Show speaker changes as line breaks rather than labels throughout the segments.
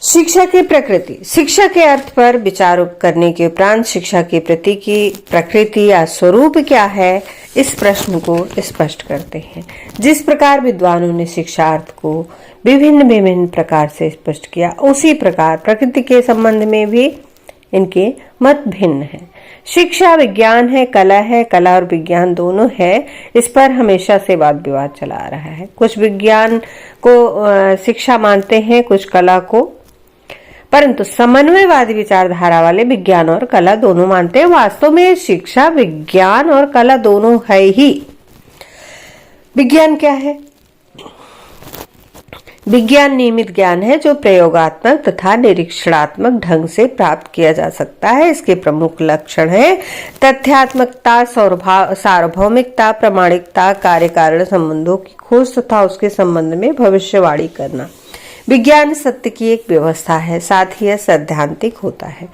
शिक्षा की प्रकृति। शिक्षा के अर्थ पर विचार करने के उपरांत शिक्षा की प्रति की प्रकृति या स्वरूप क्या है, इस प्रश्न को स्पष्ट करते हैं। जिस प्रकार विद्वानों ने शिक्षा अर्थ को विभिन्न प्रकार से स्पष्ट किया, उसी प्रकार प्रकृति के संबंध में भी इनके मत भिन्न हैं। शिक्षा विज्ञान है, कला और विज्ञान दोनों है। इस पर हमेशा से वाद विवाद चला आ रहा है। कुछ विज्ञान को शिक्षा मानते हैं, कुछ कला को, परंतु समन्वयवादी विचारधारा वाले विज्ञान और कला दोनों मानते हैं। वास्तव में शिक्षा विज्ञान और कला दोनों है ही। विज्ञान क्या है? विज्ञान नियमित ज्ञान है जो प्रयोगात्मक तथा निरीक्षणात्मक ढंग से प्राप्त किया जा सकता है। इसके प्रमुख लक्षण है तथ्यात्मकता, सार्वभौमिकता, प्रामाणिकता, कार्य कारण संबंधों की खोज तथा उसके संबंध में भविष्यवाणी करना। विज्ञान सत्य की एक व्यवस्था है, साथ ही यह सैद्धांतिक होता है।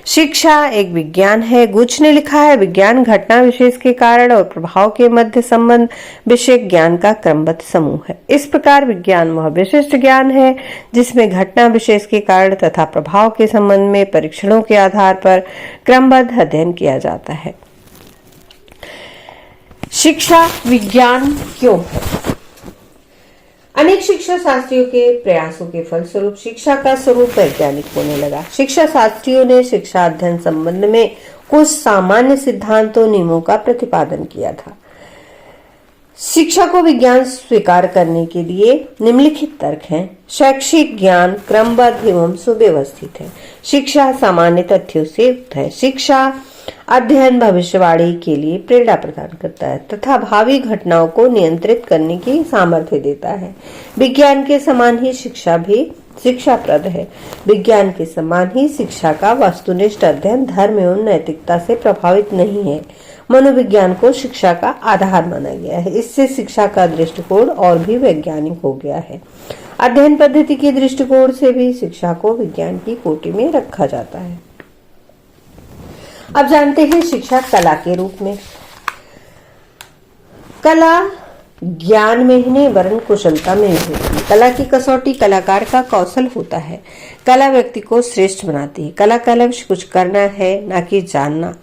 शिक्षा एक विज्ञान है। गुच ने लिखा है, विज्ञान घटना विशेष के कारण और प्रभाव के मध्य संबंध विषय ज्ञान का क्रमबद्ध समूह है। इस प्रकार विज्ञान वह विशिष्ट ज्ञान है जिसमें घटना विशेष के कारण तथा प्रभाव के संबंध में परीक्षणों के आधार पर क्रमबद्ध अध्ययन किया जाता है। शिक्षा विज्ञान क्यों है? अनेक शिक्षा शास्त्रियों के प्रयासों के फलस्वरूप शिक्षा का स्वरूप वैज्ञानिक होने लगा। शिक्षा शास्त्रियों ने शिक्षा अध्ययन संबंध में कुछ सामान्य सिद्धांतों, नियमों का प्रतिपादन किया था। शिक्षा को विज्ञान स्वीकार करने के लिए निम्नलिखित तर्क हैं। शैक्षिक ज्ञान क्रमबद्ध एवं सुव्यवस्थित है। शिक्षा सामान्य तथ्यों से युक्त है। शिक्षा अध्ययन भविष्यवाणी के लिए प्रेरणा प्रदान करता है तथा भावी घटनाओं को नियंत्रित करने की सामर्थ्य देता है। विज्ञान के समान ही शिक्षा भी शिक्षाप्रद है। विज्ञान के समान ही शिक्षा का वस्तुनिष्ठ अध्ययन धर्म एवं नैतिकता से प्रभावित नहीं है। मनोविज्ञान को शिक्षा का आधार माना गया है। इससे शिक्षा का दृष्टिकोण और भी वैज्ञानिक हो गया है। अध्ययन पद्धति के दृष्टिकोण से भी शिक्षा को विज्ञान की कोटि में रखा जाता है। अब जानते हैं शिक्षा कला के रूप में। कला ज्ञान में ही नहीं वरन कुशलता में भी होती है। कला की कसौटी कलाकार का कौशल होता है। कला व्यक्ति को श्रेष्ठ बनाती है। कला का लक्ष्य कुछ करना है, न कि जानना।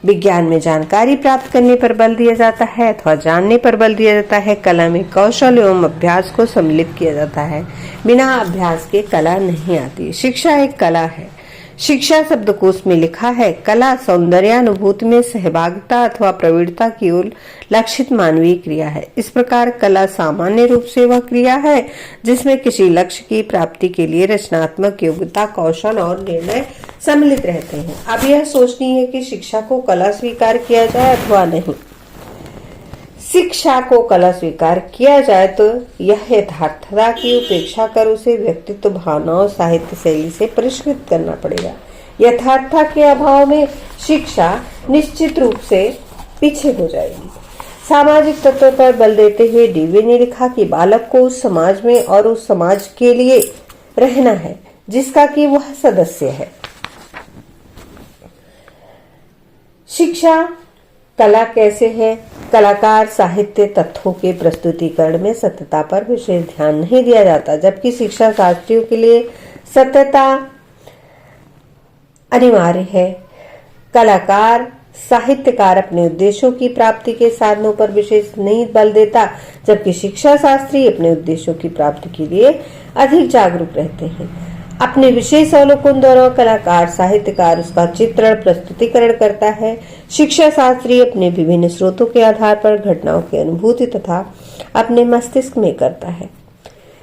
विज्ञान में जानकारी प्राप्त करने पर बल दिया जाता है अथवा जानने पर बल दिया जाता है। कला में कौशल एवं अभ्यास को सम्मिलित किया जाता है। बिना अभ्यास के कला नहीं आती। शिक्षा एक कला है। शिक्षा शब्दकोश में लिखा है, कला सौंदर्यानुभूति में सहभागिता अथवा प्रवीणता की ओर लक्षित मानवीय क्रिया है। इस प्रकार कला सामान्य रूप से वह क्रिया है जिसमें किसी लक्ष्य की प्राप्ति के लिए रचनात्मक योग्यता, कौशल और निर्णय सम्मिलित रहते हैं। अब यह सोचनी है कि शिक्षा को कला स्वीकार किया जाए अथवा नहीं। शिक्षा को कला स्वीकार किया जाए तो यह यथार्थता की उपेक्षा कर उसे व्यक्तित्व, भावनाओं, साहित्य शैली से परिष्कृत करना पड़ेगा। यथार्थता के अभाव में शिक्षा निश्चित रूप से पीछे हो जाएगी। सामाजिक तत्वों पर बल देते हुए डीवी ने लिखा कि बालक को उस समाज में और उस समाज के लिए रहना है जिसका कि वह सदस्य है। शिक्षा कला कैसे है? कलाकार साहित्य तत्वों के प्रस्तुतिकरण में सत्यता पर विशेष ध्यान नहीं दिया जाता, जबकि शिक्षा शास्त्रियों के लिए सत्यता अनिवार्य है। कलाकार साहित्यकार अपने उद्देश्यों की प्राप्ति के साधनों पर विशेष नहीं बल देता, जबकि शिक्षा शास्त्री अपने उद्देश्यों की प्राप्ति के लिए अधिक जागरूक रहते हैं। अपने विशेष अवलोकन द्वारा कलाकार साहित्यकार उसका चित्रण प्रस्तुतिकरण करता है। शिक्षा शास्त्री अपने विभिन्न स्रोतों के आधार पर घटनाओं की अनुभूति तथा अपने मस्तिष्क में करता है।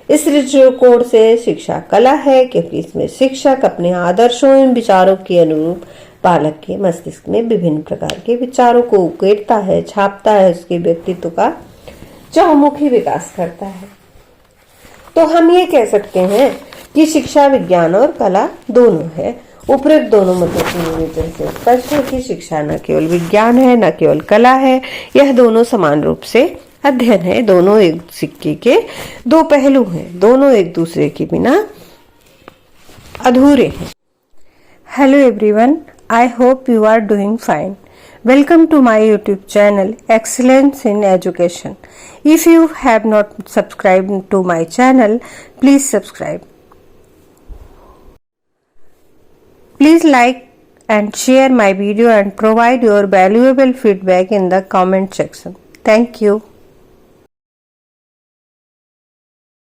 इस दृष्टिकोण से शिक्षा कला है क्योंकि इसमें शिक्षक अपने आदर्शों एवं विचारों के अनुरूप बालक के मस्तिष्क में विभिन्न प्रकार के विचारों को उकेरता है, छापता है, उसके व्यक्तित्व का चहुमुखी विकास करता है। तो हम ये कह सकते हैं कि शिक्षा विज्ञान और कला दोनों है। उपरोक्त दोनों मतों के विवेचन से स्पष्ट है कि शिक्षा न केवल विज्ञान है, न केवल कला है, यह दोनों समान रूप से अध्ययन है। दोनों एक सिक्के के दो पहलू हैं। दोनों एक दूसरे के बिना अधूरे हैं। Hello everyone, I hope you are doing fine. Welcome to my YouTube channel Excellence in Education. If you have not subscribed to my channel, please subscribe. Please like and share my video and provide your valuable feedback in the comment section. Thank you.